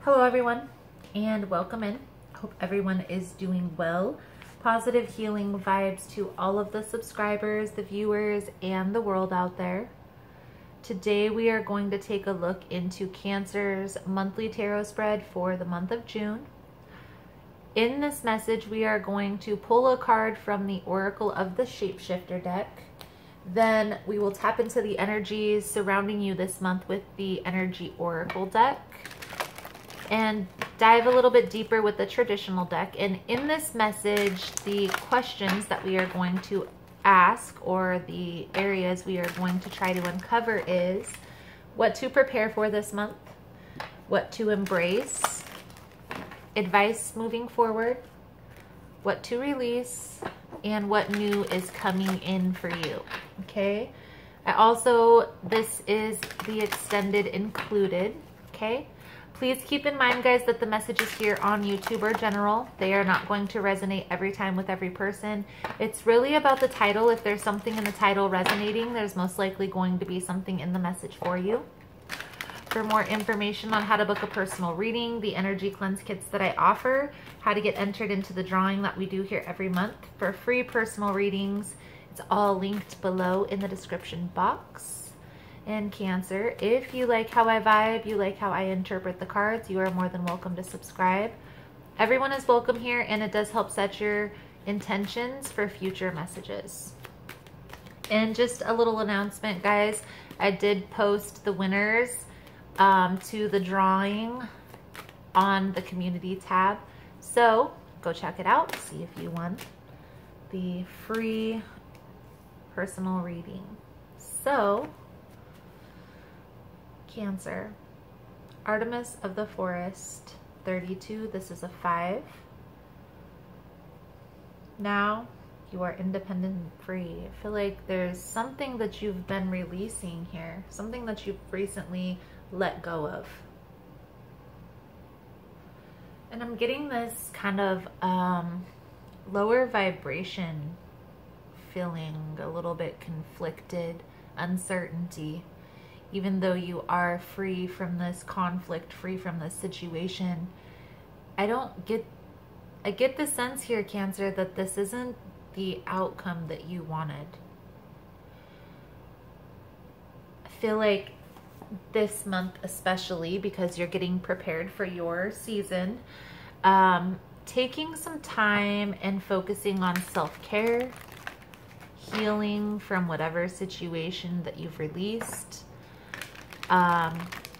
Hello everyone and welcome in. Hope everyone is doing well. Positive healing vibes to all of the subscribers, the viewers, and the world out there. Today we are going to take a look into Cancer's monthly tarot spread for the month of June. In this message we are going to pull a card from the Oracle of the Shapeshifter deck. Then we will tap into the energies surrounding you this month with the Energy Oracle deck and dive a little bit deeper with the traditional deck. And in this message, the questions that we are going to ask, or the areas we are going to try to uncover, is what to prepare for this month, what to embrace, advice moving forward, what to release, and what new is coming in for you. Okay, this is the extended included. Okay, please keep in mind, guys, that the messages here on YouTube are general. They are not going to resonate every time with every person. It's really about the title. If there's something in the title resonating, there's most likely going to be something in the message for you. For more information on how to book a personal reading, the energy cleanse kits that I offer, how to get entered into the drawing that we do here every month for free personal readings, it's all linked below in the description box. And Cancer, if you like how I vibe, you like how I interpret the cards, you are more than welcome to subscribe. Everyone is welcome here, and it does help set your intentions for future messages. And just a little announcement, guys, I did post the winners to the drawing on the community tab, so go check it out, see if you won the free personal reading. So Cancer, Artemis of the Forest, 32, this is a 5. Now you are independent and free. I feel like there's something that you've been releasing here, something that you've recently let go of. And I'm getting this kind of lower vibration feeling, a little bit conflicted, uncertainty. Even though you are free from this conflict, free from this situation, I get the sense here, Cancer, that this isn't the outcome that you wanted. I feel like this month especially, because you're getting prepared for your season, taking some time and focusing on self-care, healing from whatever situation that you've released.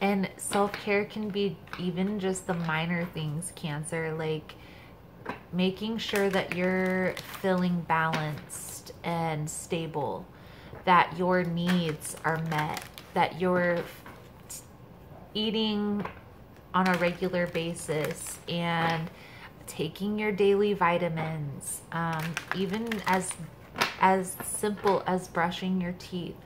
And self-care can be even just the minor things, Cancer, like making sure that you're feeling balanced and stable, that your needs are met, that you're eating on a regular basis and taking your daily vitamins, even as simple as brushing your teeth.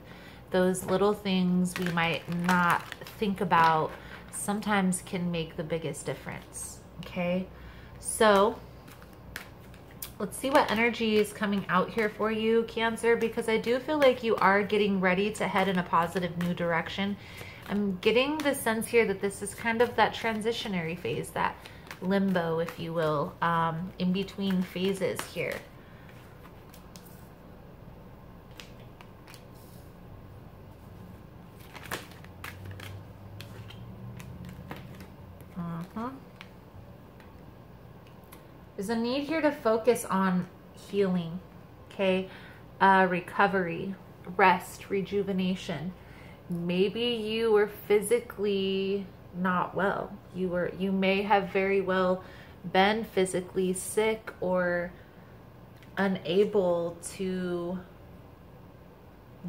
Those little things we might not think about sometimes can make the biggest difference. Okay, so let's see what energy is coming out here for you, Cancer, because I do feel like you are getting ready to head in a positive new direction. I'm getting the sense here that this is kind of that transitionary phase, that limbo, if you will, in between phases here. There's a need here to focus on healing, okay? Recovery, rest, rejuvenation. Maybe you were physically not well. You may have very well been physically sick or unable to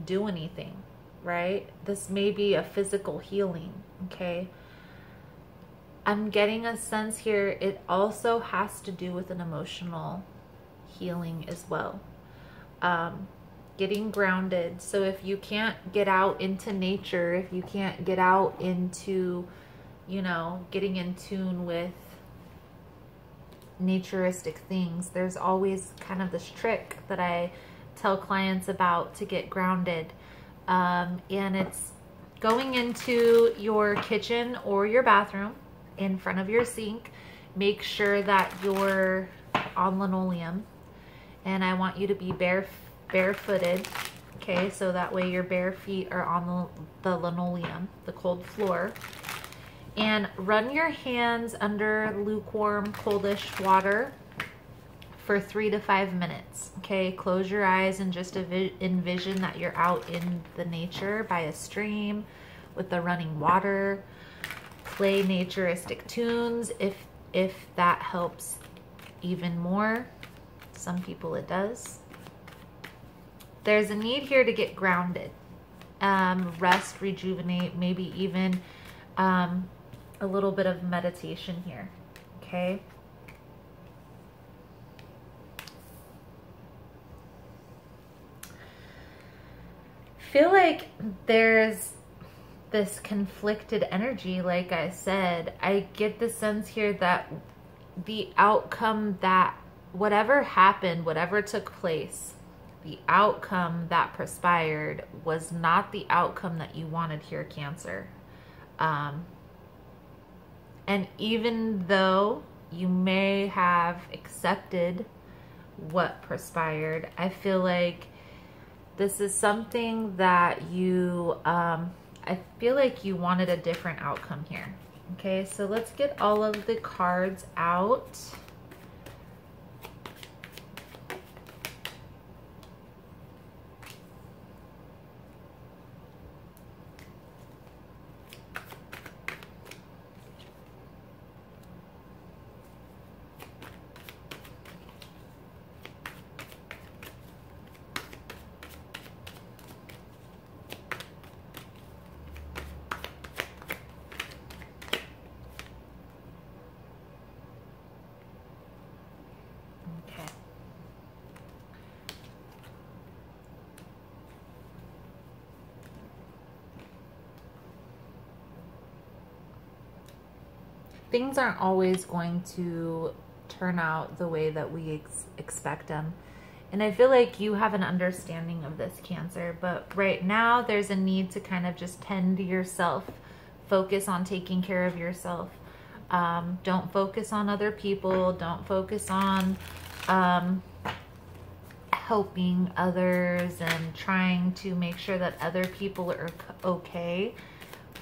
do anything, right? This may be a physical healing, okay? I'm getting a sense here it also has to do with an emotional healing as well. Getting grounded. So if you can't get out into nature, if you can't get out into, you know, getting in tune with naturistic things, there's always kind of this trick that I tell clients about to get grounded. And it's going into your kitchen or your bathroom in front of your sink. Make sure that you're on linoleum, and I want you to be barefooted. Okay, so that way your bare feet are on the linoleum, the cold floor. And run your hands under lukewarm, coldish water for 3 to 5 minutes. Okay, close your eyes and just envision that you're out in the nature by a stream with the running water. Play naturistic tunes if that helps even more. Some people it does. There's a need here to get grounded, rest, rejuvenate, maybe even a little bit of meditation here, okay? Feel like there's this conflicted energy, like I said. I get the sense here that the outcome, that whatever happened, whatever took place, the outcome that transpired was not the outcome that you wanted here, Cancer. And even though you may have accepted what transpired, I feel like this is something that you, I feel like you wanted a different outcome here. Okay, so let's get all of the cards out. Things aren't always going to turn out the way that we expect them. And I feel like you have an understanding of this, Cancer, but right now there's a need to kind of just tend to yourself, focus on taking care of yourself. Don't focus on other people. Don't focus on helping others and trying to make sure that other people are okay.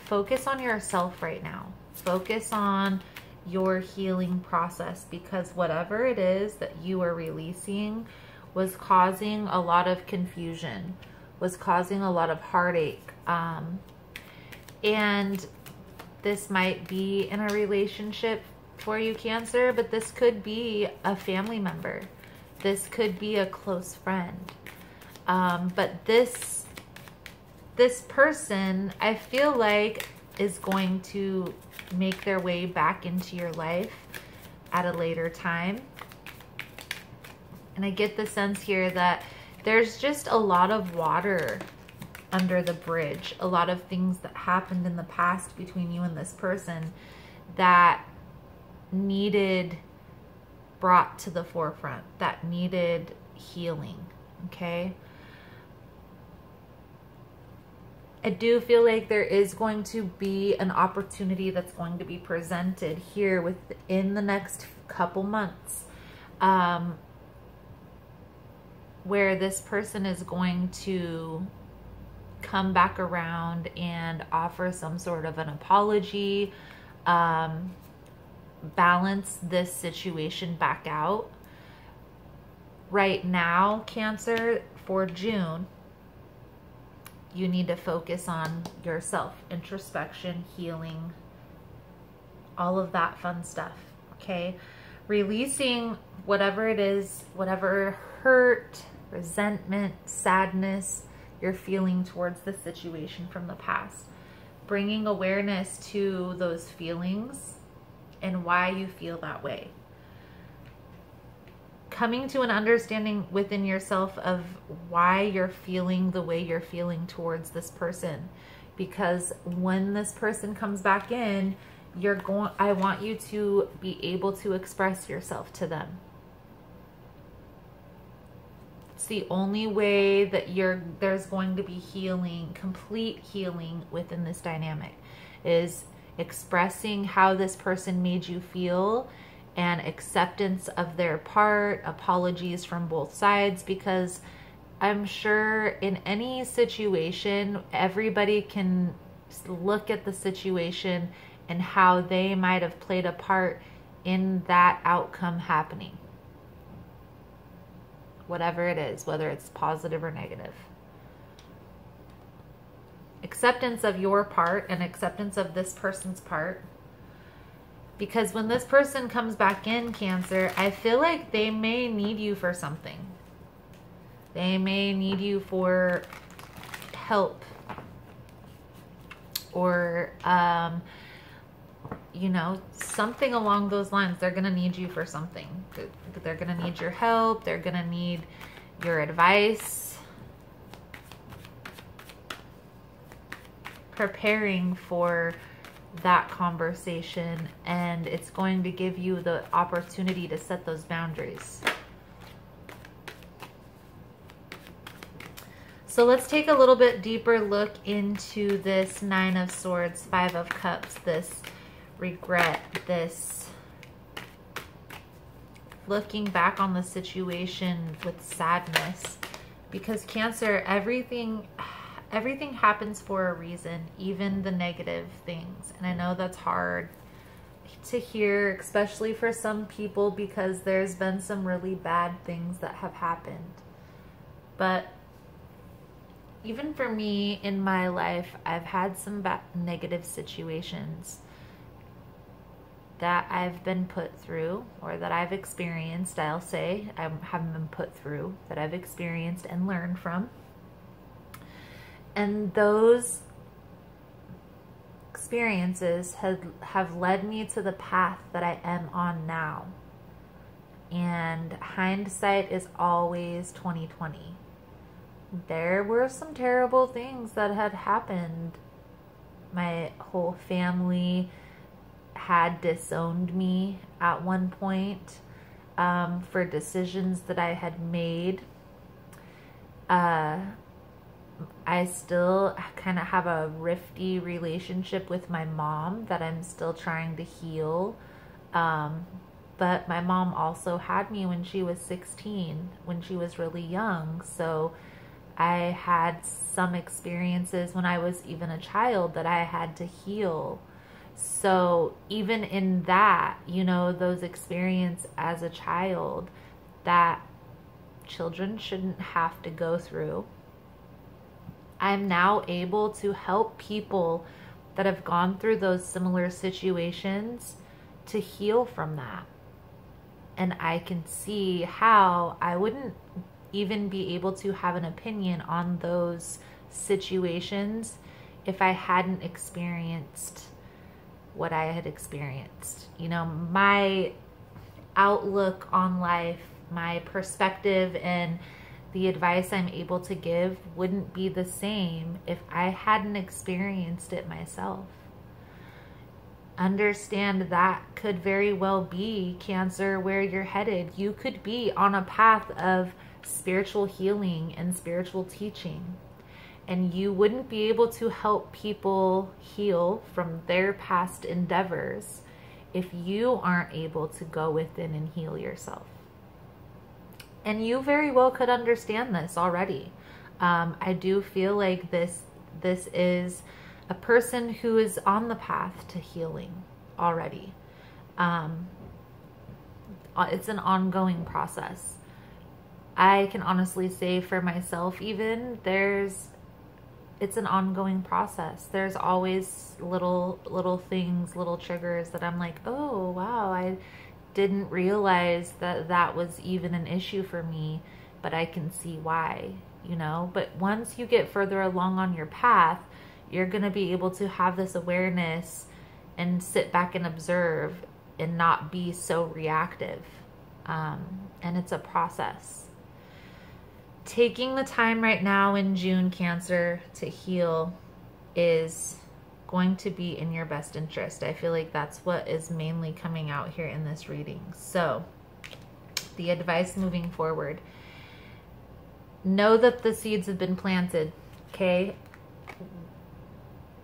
Focus on yourself right now. Focus on your healing process, because whatever it is that you are releasing was causing a lot of confusion, was causing a lot of heartache. And this might be in a relationship for you, Cancer, but this could be a family member. This could be a close friend. But this person, I feel like, is going to make their way back into your life at a later time. And I get the sense here that there's just a lot of water under the bridge, a lot of things that happened in the past between you and this person that needed brought to the forefront, that needed healing, okay? I do feel like there is going to be an opportunity that's going to be presented here within the next couple months, where this person is going to come back around and offer some sort of an apology, balance this situation back out. Right now, Cancer, for June, you need to focus on yourself, introspection, healing, all of that fun stuff, okay? Releasing whatever it is, whatever hurt, resentment, sadness you're feeling towards the situation from the past. Bringing awareness to those feelings and why you feel that way. Coming to an understanding within yourself of why you're feeling the way you're feeling towards this person. Because when this person comes back in, I want you to be able to express yourself to them. It's the only way that there's going to be healing, complete healing within this dynamic, is expressing how this person made you feel, and acceptance of their part, apologies from both sides, because I'm sure in any situation, everybody can look at the situation and how they might have played a part in that outcome happening. Whatever it is, whether it's positive or negative. Acceptance of your part and acceptance of this person's part. Because when this person comes back in, Cancer, I feel like they may need you for something. They may need you for help. Or, you know, something along those lines. They're going to need you for something. They're going to need your help. They're going to need your advice. Preparing for that conversation, and it's going to give you the opportunity to set those boundaries. So let's take a little bit deeper look into this Nine of Swords, Five of Cups, this regret, this looking back on the situation with sadness. Because Cancer, everything happens for a reason, even the negative things. And I know that's hard to hear, especially for some people, because there's been some really bad things that have happened. But even for me in my life, I've had some negative situations that I've been put through, or that I've experienced, I'll say. I haven't been put through, that I've experienced and learned from. And those experiences have led me to the path that I am on now. And hindsight is always 20/20. There were some terrible things that had happened. My whole family had disowned me at one point for decisions that I had made. I still kind of have a rifty relationship with my mom that I'm still trying to heal. But my mom also had me when she was 16, when she was really young. So I had some experiences when I was even a child that I had to heal. So even in that, you know, those experiences as a child that children shouldn't have to go through, I'm now able to help people that have gone through those similar situations to heal from that. And I can see how I wouldn't even be able to have an opinion on those situations if I hadn't experienced what I had experienced. You know, my outlook on life, my perspective, and the advice I'm able to give wouldn't be the same if I hadn't experienced it myself. Understand that could very well be, Cancer, where you're headed. You could be on a path of spiritual healing and spiritual teaching, and you wouldn't be able to help people heal from their past endeavors if you aren't able to go within and heal yourself. And you very well could understand this already. I do feel like this is a person who is on the path to healing already. It's an ongoing process. I can honestly say for myself, even, it's an ongoing process. There's always little things, little triggers that I'm like, oh, wow, I didn't realize that was even an issue for me, but I can see why, you know. But once you get further along on your path, you're going to be able to have this awareness and sit back and observe and not be so reactive. And it's a process. Taking the time right now in June, Cancer, to heal is going to be in your best interest. I feel like that's what is mainly coming out here in this reading. So the advice moving forward, know that the seeds have been planted, okay?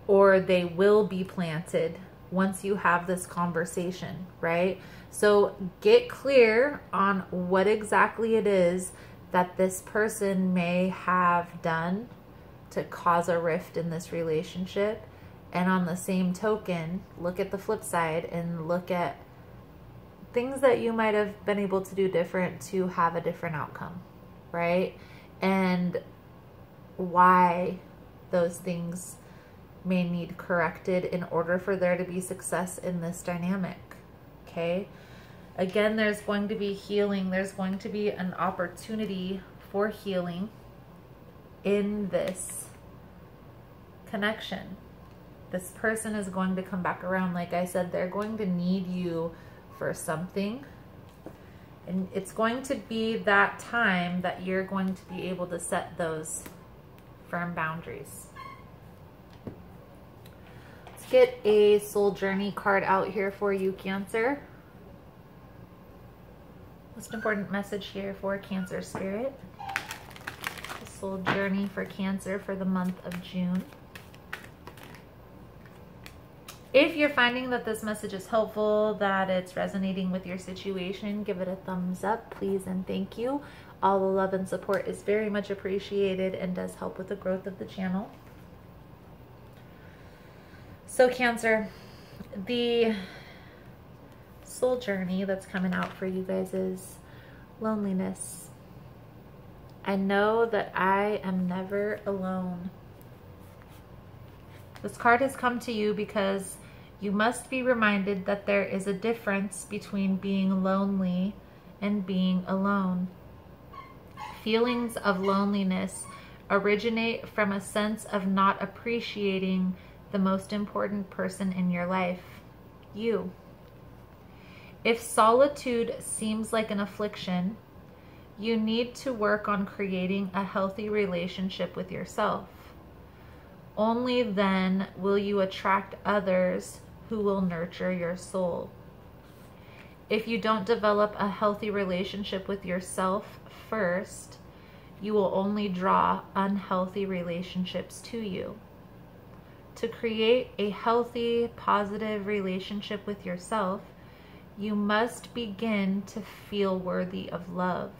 Or they will be planted once you have this conversation, right? So get clear on what exactly it is that this person may have done to cause a rift in this relationship. And on the same token, look at the flip side and look at things that you might have been able to do different to have a different outcome, right? And why those things may need corrected in order for there to be success in this dynamic, okay? Again, there's going to be healing. There's going to be an opportunity for healing in this connection. This person is going to come back around. Like I said, they're going to need you for something. And it's going to be that time that you're going to be able to set those firm boundaries. Let's get a soul journey card out here for you, Cancer. Most important message here for Cancer spirit. The soul journey for Cancer for the month of June. If you're finding that this message is helpful, that it's resonating with your situation, give it a thumbs up, please and thank you. All the love and support is very much appreciated and does help with the growth of the channel. So Cancer, the soul journey that's coming out for you guys is loneliness. I know that I am never alone. This card has come to you because you must be reminded that there is a difference between being lonely and being alone. Feelings of loneliness originate from a sense of not appreciating the most important person in your life, you. If solitude seems like an affliction, you need to work on creating a healthy relationship with yourself. Only then will you attract others who will nurture your soul. If you don't develop a healthy relationship with yourself first, you will only draw unhealthy relationships to you. To create a healthy, positive relationship with yourself, you must begin to feel worthy of love.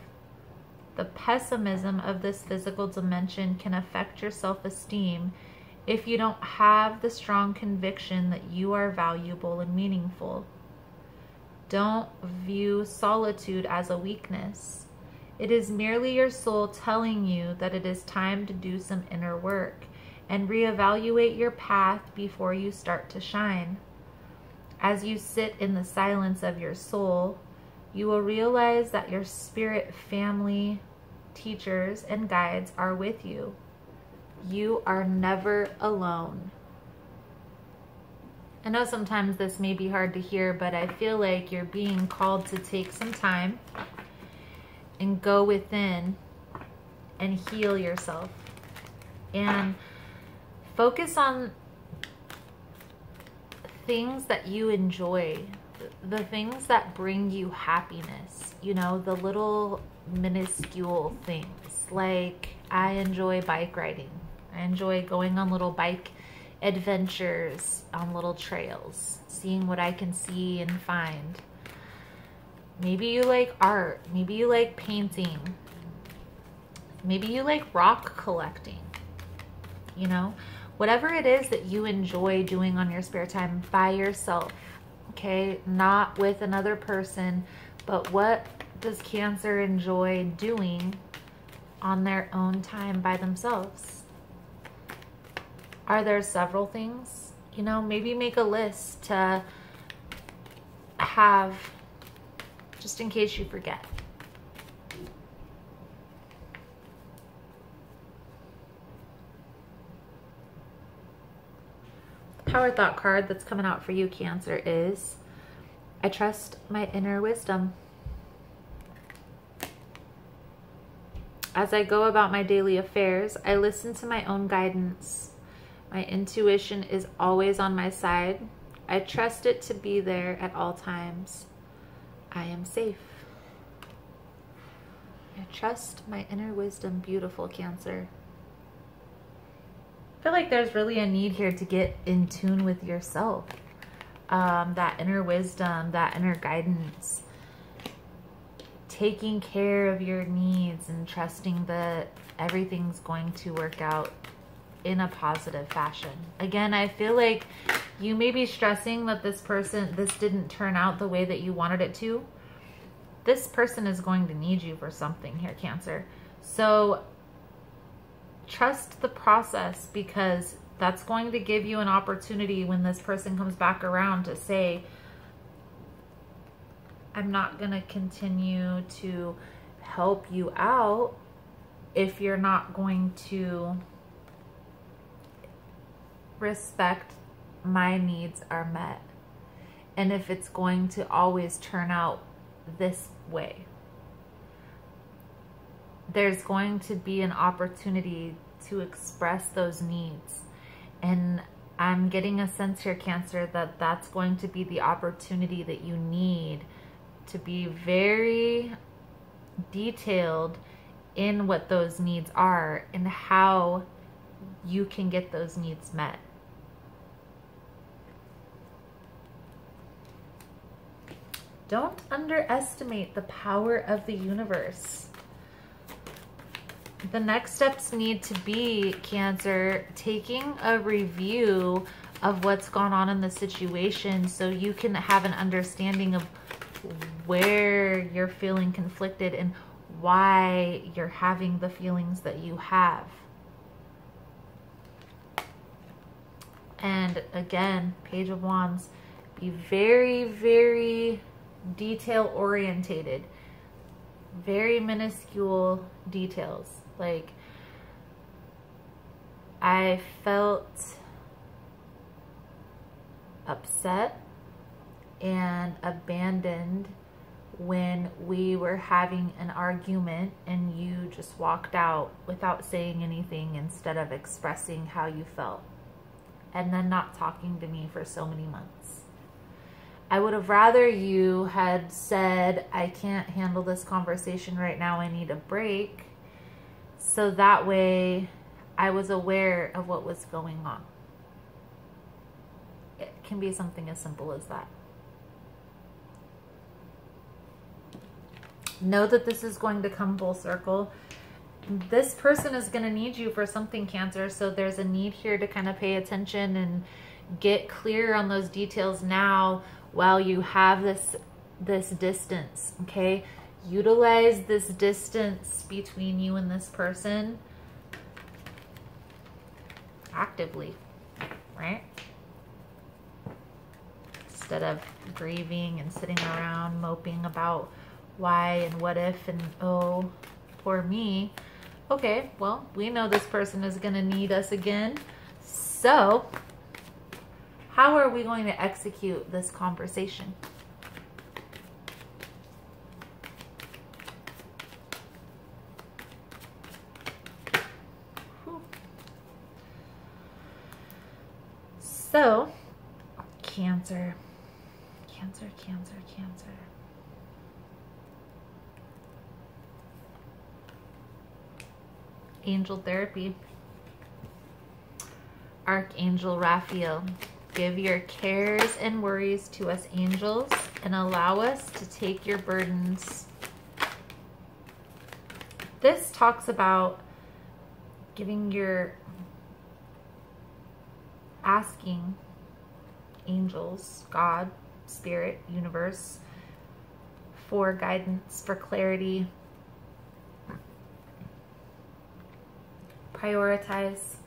The pessimism of this physical dimension can affect your self-esteem if you don't have the strong conviction that you are valuable and meaningful. Don't view solitude as a weakness. It is merely your soul telling you that it is time to do some inner work and reevaluate your path before you start to shine. As you sit in the silence of your soul, you will realize that your spirit family, teachers, and guides are with you. You are never alone. I know sometimes this may be hard to hear, but I feel like you're being called to take some time and go within and heal yourself and focus on things that you enjoy, the things that bring you happiness, you know, the little minuscule things. Like, I enjoy bike riding. I enjoy going on little bike adventures on little trails, seeing what I can see and find. Maybe you like art. Maybe you like painting. Maybe you like rock collecting. You know, whatever it is that you enjoy doing on your spare time by yourself, okay? Not with another person, but what does Cancer enjoy doing on their own time by themselves? Are there several things? You know, maybe make a list to have just in case you forget. The Power Thought card that's coming out for you, Cancer, is I trust my inner wisdom. As I go about my daily affairs, I listen to my own guidance. My intuition is always on my side. I trust it to be there at all times. I am safe. I trust my inner wisdom. Beautiful, Cancer. I feel like there's really a need here to get in tune with yourself, that inner wisdom, that inner guidance, taking care of your needs and trusting that everything's going to work out in a positive fashion. Again, I feel like you may be stressing that this didn't turn out the way that you wanted it to. This person is going to need you for something here, Cancer. So trust the process, because that's going to give you an opportunity when this person comes back around to say, I'm not going to continue to help you out if you're not going to respect my needs are met, and if it's going to always turn out this way. There's going to be an opportunity to express those needs, and I'm getting a sense here, Cancer, that that's going to be the opportunity that you need to be very detailed in what those needs are and how you can get those needs met. Don't underestimate the power of the universe. The next steps need to be, Cancer, taking a review of what's gone on in the situation so you can have an understanding of where you're feeling conflicted and why you're having the feelings that you have. And again, Page of Wands, be very, very detail orientated, very minuscule details. Like, I felt upset and abandoned when we were having an argument and you just walked out without saying anything instead of expressing how you felt, and then not talking to me for so many months. I would have rather you had said, I can't handle this conversation right now, I need a break. So that way I was aware of what was going on. It can be something as simple as that. Know that this is going to come full circle. This person is going to need you for something, Cancer. So there's a need here to kind of pay attention and get clear on those details now while you have this distance, okay? Utilize this distance between you and this person actively, right? Instead of grieving and sitting around moping about why and what if and oh, poor me. Okay, well, we know this person is going to need us again. So how are we going to execute this conversation? So, Cancer. Angel therapy. Archangel Raphael. Give your cares and worries to us, angels, and allow us to take your burdens. This talks about asking angels, God, Spirit, universe, for guidance, for clarity. Prioritize.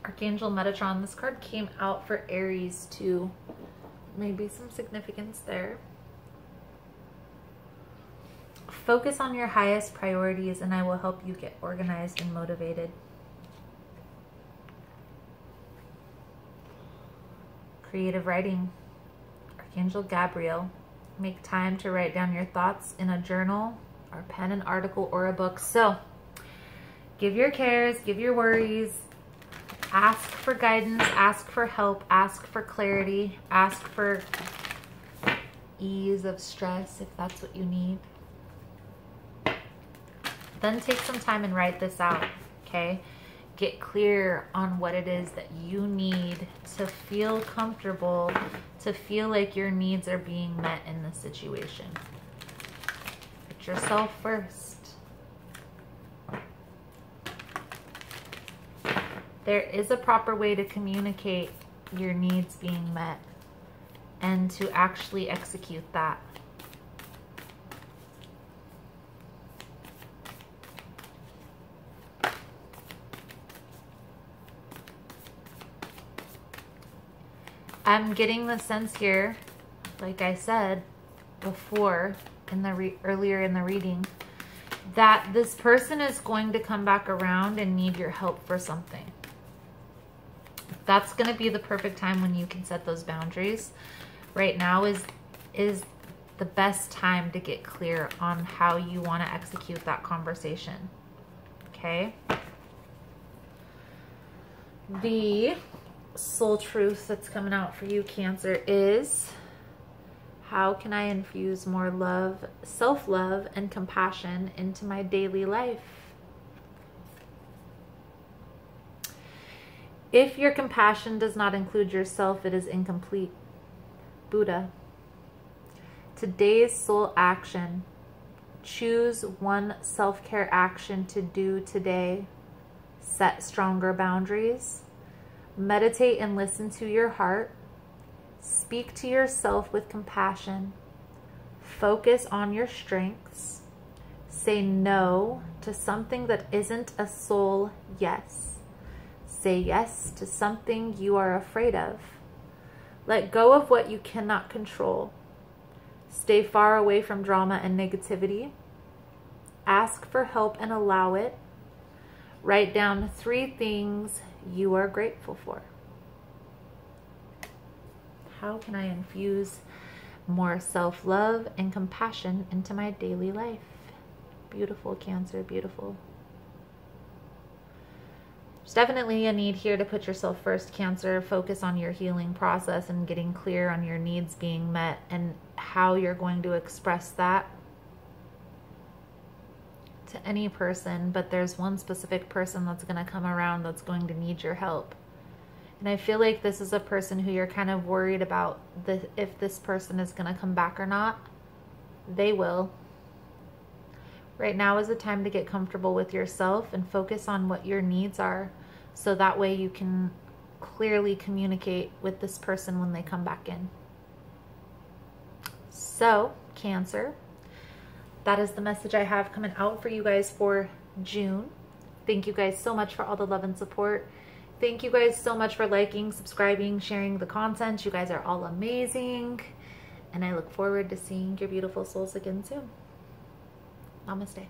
Archangel Metatron, this card came out for Aries too. Maybe some significance there. Focus on your highest priorities and I will help you get organized and motivated. Creative writing. Archangel Gabriel, make time to write down your thoughts in a journal or pen an article or a book. So give your cares, give your worries, ask for guidance, ask for help, ask for clarity, ask for ease of stress if that's what you need. Then take some time and write this out, okay? Get clear on what it is that you need to feel comfortable to feel like your needs are being met in this situation. Put yourself first. There is a proper way to communicate your needs being met and to actually execute that. I'm getting the sense here, like I said before in the earlier in the reading, that this person is going to come back around and need your help for something. That's going to be the perfect time when you can set those boundaries. Right now is the best time to get clear on how you want to execute that conversation. Okay? The soul truth that's coming out for you, Cancer, is how can I infuse more love, self-love, and compassion into my daily life? If your compassion does not include yourself, it is incomplete. Buddha. Today's soul action. Choose one self-care action to do today. Set stronger boundaries. Meditate and listen to your heart. Speak to yourself with compassion. Focus on your strengths. Say no to something that isn't a soul yes. Say yes to something you are afraid of. Let go of what you cannot control. Stay far away from drama and negativity. Ask for help and allow it. Write down 3 things you are grateful for. How can I infuse more self-love and compassion into my daily life? Beautiful, Cancer, beautiful. There's definitely a need here to put yourself first, Cancer. Focus on your healing process and getting clear on your needs being met and how you're going to express that to any person, but there's one specific person that's going to come around that's going to need your help. And I feel like this is a person who you're kind of worried about if this person is going to come back or not. They will. Right now is the time to get comfortable with yourself and focus on what your needs are, so that way you can clearly communicate with this person when they come back in. So, Cancer, that is the message I have coming out for you guys for June. Thank you guys so much for all the love and support. Thank you guys so much for liking, subscribing, sharing the content. You guys are all amazing. And I look forward to seeing your beautiful souls again soon. Namaste.